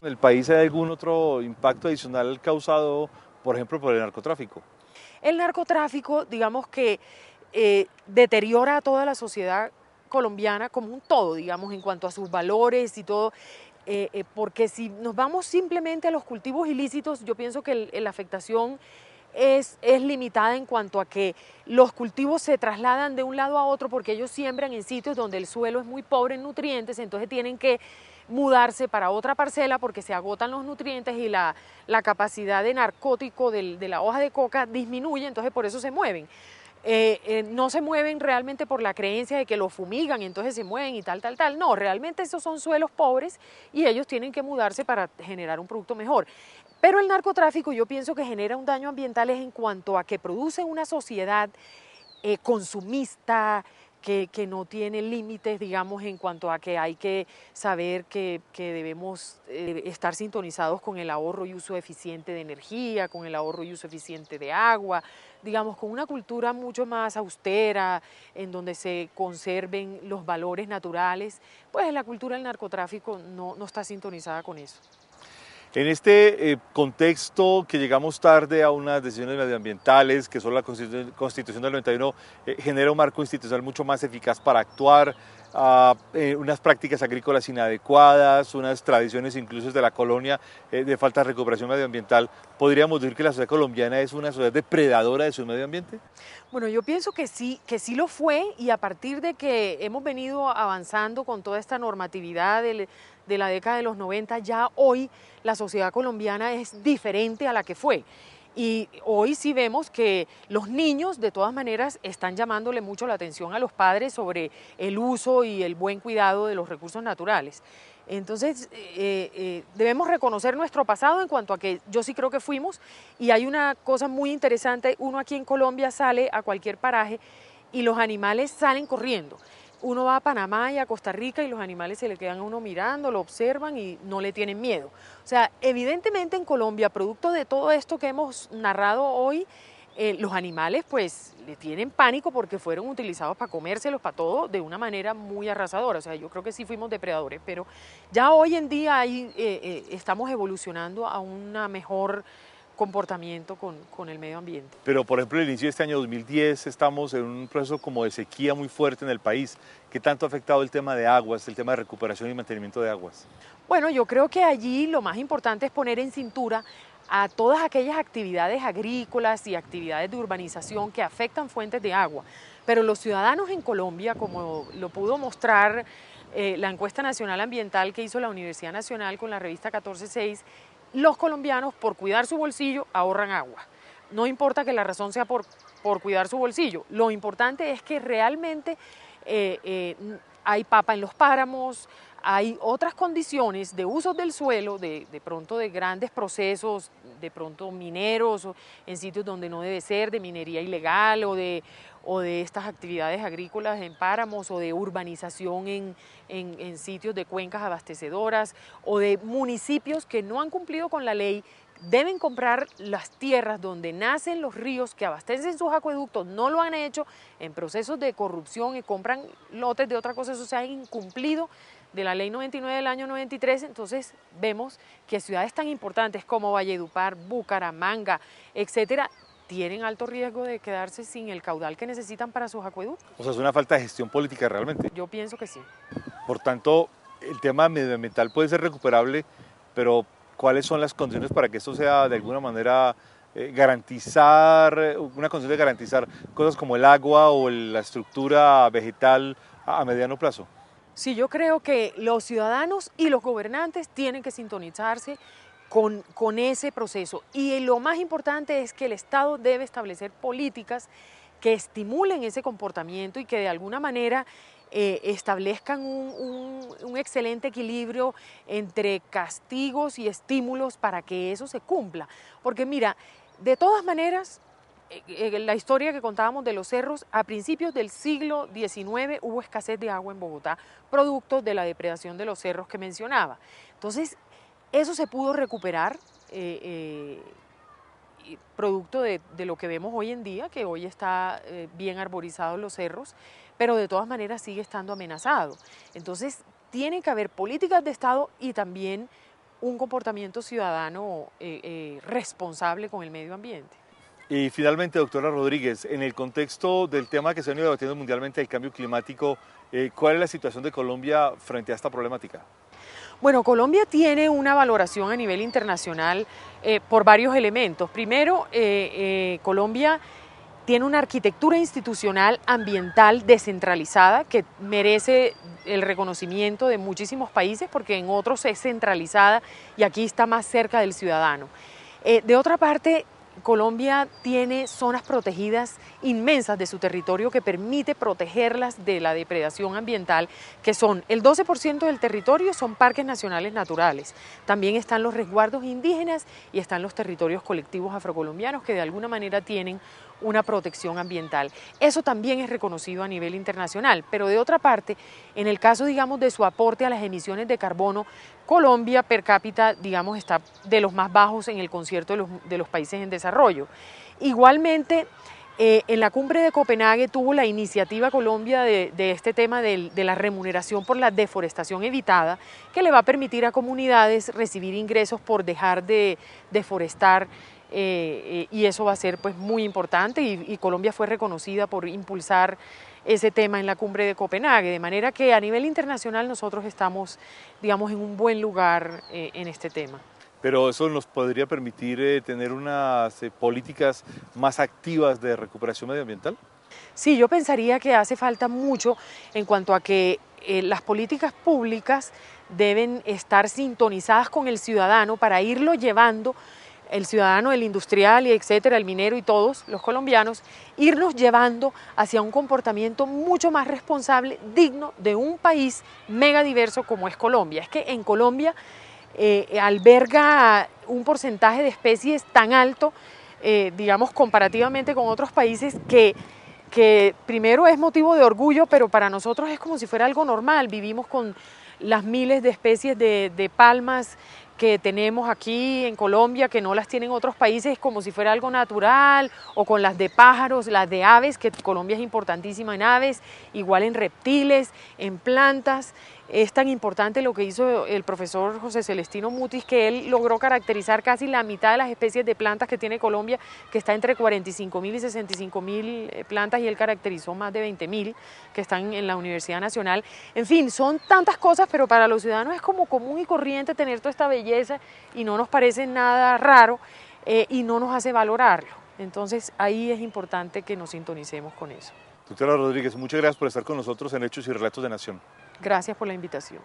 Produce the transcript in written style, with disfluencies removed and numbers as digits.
¿En el país hay algún otro impacto adicional causado, por ejemplo, por el narcotráfico? El narcotráfico, digamos que deteriora a toda la sociedad colombiana como un todo, digamos, en cuanto a sus valores y todo, porque si nos vamos simplemente a los cultivos ilícitos, yo pienso que la afectación es limitada en cuanto a que los cultivos se trasladan de un lado a otro porque ellos siembran en sitios donde el suelo es muy pobre en nutrientes, entonces tienen que mudarse para otra parcela porque se agotan los nutrientes y la capacidad de narcótico de la hoja de coca disminuye, entonces por eso se mueven. No se mueven realmente por la creencia de que lo fumigan, entonces se mueven y tal, tal, tal. No, realmente esos son suelos pobres y ellos tienen que mudarse para generar un producto mejor. Pero el narcotráfico yo pienso que genera un daño ambiental es en cuanto a que produce una sociedad consumista, que no tiene límites, digamos, en cuanto a que hay que saber que debemos estar sintonizados con el ahorro y uso eficiente de energía, con el ahorro y uso eficiente de agua, digamos, con una cultura mucho más austera, en donde se conserven los valores naturales, pues la cultura del narcotráfico no está sintonizada con eso. En este contexto que llegamos tarde a unas decisiones medioambientales, que solo la Constitución del 91 genera un marco institucional mucho más eficaz para actuar, unas prácticas agrícolas inadecuadas, unas tradiciones incluso de la colonia de falta de recuperación medioambiental, ¿podríamos decir que la sociedad colombiana es una sociedad depredadora de su medio ambiente? Bueno, yo pienso que sí lo fue y a partir de que hemos venido avanzando con toda esta normatividad de la década de los 90, ya hoy la sociedad colombiana es diferente a la que fue. Y hoy sí vemos que los niños de todas maneras están llamándole mucho la atención a los padres sobre el uso y el buen cuidado de los recursos naturales. Entonces, debemos reconocer nuestro pasado en cuanto a que yo sí creo que fuimos y hay una cosa muy interesante, uno aquí en Colombia sale a cualquier paraje y los animales salen corriendo. Uno va a Panamá y a Costa Rica y los animales se le quedan a uno mirando, lo observan y no le tienen miedo. O sea, evidentemente en Colombia, producto de todo esto que hemos narrado hoy, los animales pues le tienen pánico porque fueron utilizados para comérselos, para todo, de una manera muy arrasadora. O sea, yo creo que sí fuimos depredadores, pero ya hoy en día estamos evolucionando a un mejor comportamiento con el medio ambiente. Pero, por ejemplo, el inicio de este año 2010 estamos en un proceso como de sequía muy fuerte en el país. ¿Qué tanto ha afectado el tema de aguas, el tema de recuperación y mantenimiento de aguas? Bueno, yo creo que allí lo más importante es poner en cintura a todas aquellas actividades agrícolas y actividades de urbanización que afectan fuentes de agua. Pero los ciudadanos en Colombia, como lo pudo mostrar la encuesta nacional ambiental que hizo la Universidad Nacional con la revista 14/6, los colombianos por cuidar su bolsillo ahorran agua. No importa que la razón sea por cuidar su bolsillo, lo importante es que realmente hay papa en los páramos, hay otras condiciones de uso del suelo, de pronto de grandes procesos, de pronto mineros, en sitios donde no debe ser, de minería ilegal o de estas actividades agrícolas en páramos o de urbanización en sitios de cuencas abastecedoras o de municipios que no han cumplido con la ley. Deben comprar las tierras donde nacen los ríos que abastecen sus acueductos, no lo han hecho en procesos de corrupción y compran lotes de otra cosa, eso se ha incumplido de la ley 99 del año 93, entonces vemos que ciudades tan importantes como Valledupar, Bucaramanga, etcétera, tienen alto riesgo de quedarse sin el caudal que necesitan para sus acueductos. O sea, es una falta de gestión política realmente. Yo pienso que sí. Por tanto, el tema medioambiental puede ser recuperable, pero ¿cuáles son las condiciones para que esto sea de alguna manera garantizar, una condición de garantizar cosas como el agua o la estructura vegetal a mediano plazo? Sí, yo creo que los ciudadanos y los gobernantes tienen que sintonizarse con ese proceso. Y lo más importante es que el Estado debe establecer políticas que estimulen ese comportamiento y que de alguna manera establezcan un excelente equilibrio entre castigos y estímulos para que eso se cumpla. Porque mira, de todas maneras, la historia que contábamos de los cerros, a principios del siglo XIX hubo escasez de agua en Bogotá, producto de la depredación de los cerros que mencionaba. Entonces, eso se pudo recuperar, producto de lo que vemos hoy en día, que hoy está bien arborizados los cerros, pero de todas maneras sigue estando amenazado. Entonces, tiene que haber políticas de Estado y también un comportamiento ciudadano responsable con el medio ambiente. Y finalmente, doctora Rodríguez, en el contexto del tema que se ha venido debatiendo mundialmente, el cambio climático, ¿cuál es la situación de Colombia frente a esta problemática? Bueno, Colombia tiene una valoración a nivel internacional por varios elementos. Primero, Colombia tiene una arquitectura institucional ambiental descentralizada que merece el reconocimiento de muchísimos países porque en otros es centralizada y aquí está más cerca del ciudadano. De otra parte, Colombia tiene zonas protegidas inmensas de su territorio que permite protegerlas de la depredación ambiental, que son el 12% del territorio son parques nacionales naturales. También están los resguardos indígenas y están los territorios colectivos afrocolombianos que de alguna manera tienen una protección ambiental. Eso también es reconocido a nivel internacional, pero de otra parte, en el caso, digamos, de su aporte a las emisiones de carbono, Colombia per cápita, digamos, está de los más bajos en el concierto de los países en desarrollo. Igualmente, en la cumbre de Copenhague tuvo la iniciativa Colombia de este tema de la remuneración por la deforestación evitada, que le va a permitir a comunidades recibir ingresos por dejar de deforestar, y eso va a ser pues muy importante y Colombia fue reconocida por impulsar ese tema en la cumbre de Copenhague, de manera que a nivel internacional nosotros estamos, digamos, en un buen lugar en este tema. Pero eso nos podría permitir tener unas políticas más activas de recuperación medioambiental. Sí, yo pensaría que hace falta mucho en cuanto a que las políticas públicas deben estar sintonizadas con el ciudadano para irlo llevando, el ciudadano, el industrial y etcétera, el minero y todos los colombianos, irnos llevando hacia un comportamiento mucho más responsable, digno de un país mega diverso como es Colombia. Es que en Colombia alberga un porcentaje de especies tan alto, digamos, comparativamente con otros países que primero es motivo de orgullo, pero para nosotros es como si fuera algo normal. Vivimos con las miles de especies de palmas que tenemos aquí en Colombia, que no las tienen otros países, como si fuera algo natural, o con las de pájaros, las de aves, que Colombia es importantísima en aves, igual en reptiles, en plantas. Es tan importante lo que hizo el profesor José Celestino Mutis, que él logró caracterizar casi la mitad de las especies de plantas que tiene Colombia, que está entre 45.000 y 65.000 plantas, y él caracterizó más de 20.000 que están en la Universidad Nacional. En fin, son tantas cosas, pero para los ciudadanos es como común y corriente tener toda esta belleza y no nos parece nada raro y no nos hace valorarlo. Entonces ahí es importante que nos sintonicemos con eso. Doctora Rodríguez, muchas gracias por estar con nosotros en Hechos y Relatos de Nación. Gracias por la invitación.